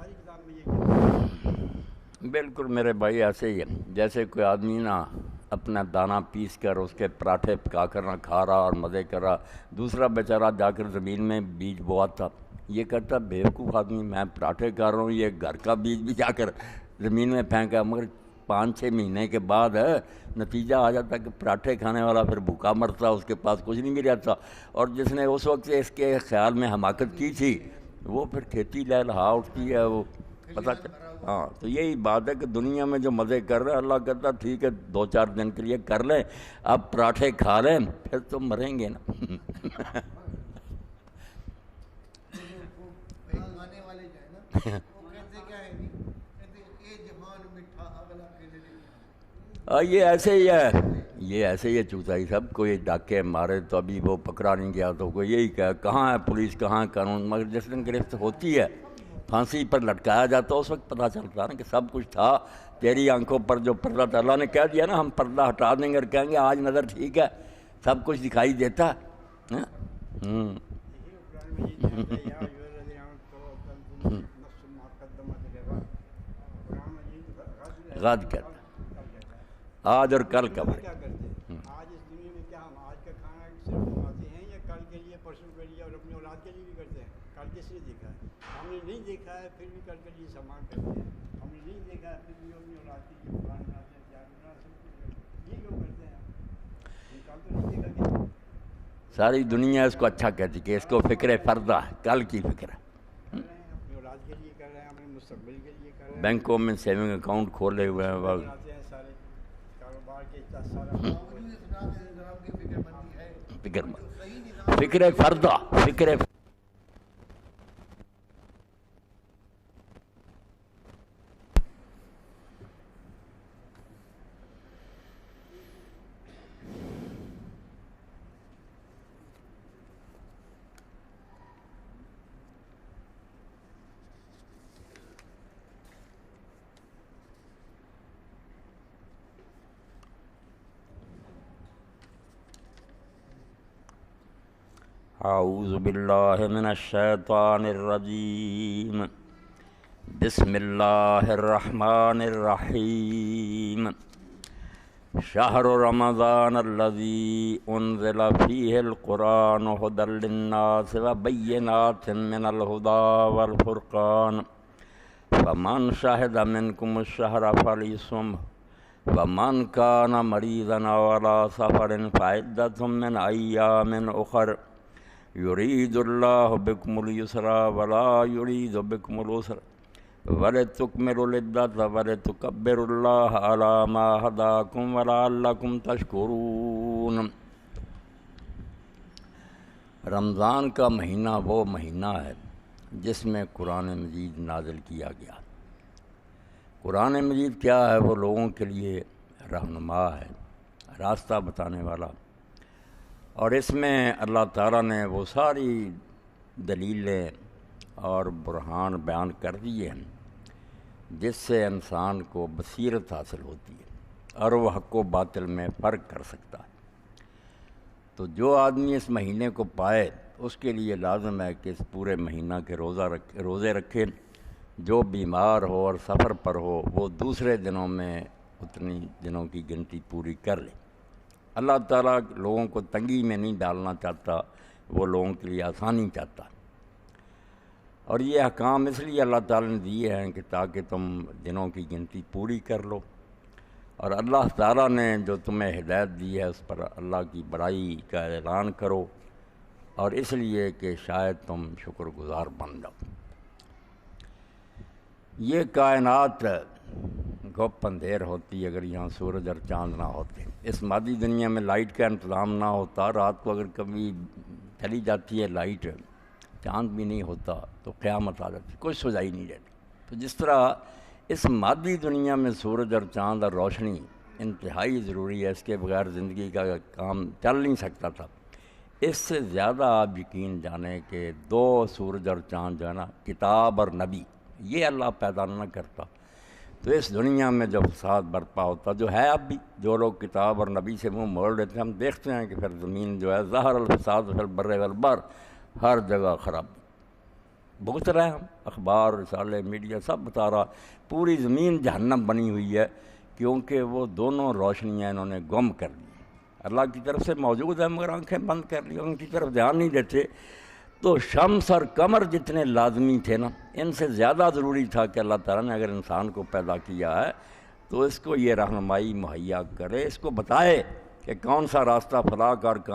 ساری کتاب میں یہ بالکل میرے بھائی ایسے ہی ہے، جیسے کوئی آدمی نا اپنا دانہ پیس کر اس کے پراٹھے پکا کر نہ کھا رہا اور مزے کر رہا، دوسرا بیچارہ جا کر زمین میں بیج بواتا، یہ کہتا بیوقوف آدمی میں پراٹھے کھا رہا ہوں، یہ گھر کا بیج بھی جا کر زمین میں پھینکا، مگر 5-6 مہینے کے بعد نتیجہ آ جاتا کہ پراٹھے کھانے والا پھر بھوکا مرتا، اس کے پاس کچھ نہیں بھی رہتا، اور جس نے اس وقت اس کے خیال میں حماقت کی تھی وہ پھر کھیتی لہلہا اٹھتی ہے، وہ پتہ ہاں۔ تو یہی بات ہے کہ دنیا میں جو مزے کر رہے ہیں اللہ کہتا ٹھیک ہے 2-4 دن کے لیے کر لیں، اب پراٹھے کھا لیں پھر تو مریں گے نا۔ آنے والے جو ہے نا وہ کہتے کیا ہے جی، کہتے اے جہان میٹھا اگلا کھیلے نہیں، یہ ایسے ہی ہے، یہ ایسے ہی ہے چوتھائی صاحب، کوئی ڈاکے مارے تو ابھی وہ پکڑا نہیں گیا تو کوئی یہی کہ کہاں ہے پولیس کہاں ہے قانون، مگر جس دن گرفت ہوتی ہے پھانسی پر لٹکایا جاتا ہے اس وقت پتہ چلتا ہے نا کہ سب کچھ تھا، تیری آنکھوں پر جو پردہ تھا، اللہ نے کہہ دیا نا ہم پردہ ہٹا دیں گے اور کہیں گے آج نظر ٹھیک ہے، سب کچھ دکھائی دیتا ہے۔ دیکھیے قرآن مجید میں آتا ہے یا ایھا الذین آمنوا تنظر نفس ما قدمت لغد، قرآن مجید غد کہتا کل کہتا ہے آج اور کل کا ہم فرق۔ کیا کرتے ہیں آج اس دنیا میں، کیا ہم آج کا کھانا صرف کماتے ہیں یا کل کے لیے پرسوں کے لیے اور اپنی اولاد کے لیے بھی کرتے ہیں؟ کل کس نے دیکھا ہے؟ ہم نے نہیں دیکھا ہے پھر بھی کل کے لیے سامان کرتے ہیں، ہم نے نہیں دیکھا ہے پھر بھی اپنی اولاد کے لیے پلان بناتے ہیں، تیار بناتے ہیں، سب کچھ کرتے ہیں، یہ کیوں کرتے ہیں ہم کل تو نہیں دیکھا کیا؟ ساری دنیا اس کو اچھا کہتی کہ اس کو فکر فردہ ہے، کل کی فکر ہے، کر رہے ہیں اپنی اولاد کے لیے کر رہے ہیں، اپنے مستقبل کے لیے کر رہے ہیں، بینکوں میں سیونگ اکاؤنٹ کھولے ہوئے ہیں، بناتے ہیں سارے کاروبار کے سارا باوجود اسلام کے نظام کی فکر مندی ہے، فکر جو صحیح نظام فکر فردہ، فکر اعوذ باللہ من الشیطان الرجیم، بسم اللہ الرحمن الرحیم، شہر رمضان الذی انزل فیہ القرآن ھدی للناس وبینات من الھدی والفرقان، فمن شہد منکم الشہر فلیصمہ ومن کان مریضا او علی سفر فعدۃ من ایام اخر، یرید اللہ بکم الیسر ولا یرید بکم العسر ولتکملوا العدۃ ولتکبروا اللہ علی ما ھداکم ولعلکم تشکرون۔ رمضان کا مہینہ وہ مہینہ ہے جس میں قرآن مجید نازل کیا گیا۔ قرآن مجید کیا ہے؟ وہ لوگوں کے لیے رہنما ہے، راستہ بتانے والا، اور اس میں اللہ تعالیٰ نے وہ ساری دلیلیں اور برہان بیان کر دیے ہیں جس سے انسان کو بصیرت حاصل ہوتی ہے اور وہ حق و باطل میں فرق کر سکتا ہے۔ تو جو آدمی اس مہینے کو پائے اس کے لیے لازم ہے کہ اس پورے مہینہ کے روزے رکھے، جو بیمار ہو اور سفر پر ہو وہ دوسرے دنوں میں اتنی دنوں کی گنتی پوری کر لے۔ اللہ تعالیٰ لوگوں کو تنگی میں نہیں ڈالنا چاہتا، وہ لوگوں کے لیے آسانی چاہتا، اور یہ احکام اس لیے اللہ تعالیٰ نے دیے ہیں کہ تاکہ تم دنوں کی گنتی پوری کر لو، اور اللہ تعالیٰ نے جو تمہیں ہدایت دی ہے اس پر اللہ کی بڑائی کا اعلان کرو، اور اس لیے کہ شاید تم شکر گزار بن جاؤ۔ یہ کائنات گپ اندھیر ہوتی اگر یہاں سورج اور چاند نہ ہوتے، اس مادی دنیا میں لائٹ کا انتظام نہ ہوتا، رات کو اگر کبھی چلی جاتی ہے لائٹ، چاند بھی نہیں ہوتا تو قیامت آ جاتی، کوئی سجائی نہیں رہتی۔ تو جس طرح اس مادی دنیا میں سورج اور چاند اور روشنی انتہائی ضروری ہے، اس کے بغیر زندگی کا کام چل نہیں سکتا تھا، اس سے زیادہ آپ یقین جانیں کہ 2 سورج اور چاند جو ہے نا، کتاب اور نبی، یہ اللہ پیدا نہ کرتا تو اس دنیا میں جو فساد برپا ہوتا جو ہے اب بھی، جو لوگ کتاب اور نبی سے منہ موڑ لیتے ہیں، ہم دیکھتے ہیں کہ پھر زمین جو ہے ظہر الفساد فی البر والبحر، ہر جگہ خرابی۔ بھگت رہے ہیں ہم، اخبار رسالے میڈیا سب بتا رہا، پوری زمین جہنم بنی ہوئی ہے، کیونکہ وہ دونوں روشنیاں انہوں نے گم کر دی۔ اللہ کی طرف سے موجود ہے مگر آنکھیں بند کر لی، ان کی طرف دھیان نہیں دیتے۔ تو شمس اور قمر جتنے لازمی تھے نا، ان سے زیادہ ضروری تھا کہ اللہ تعالیٰ نے اگر انسان کو پیدا کیا ہے تو اس کو یہ رہنمائی مہیا کرے، اس کو بتائے کہ کون سا راستہ فلاح کا اور کہاں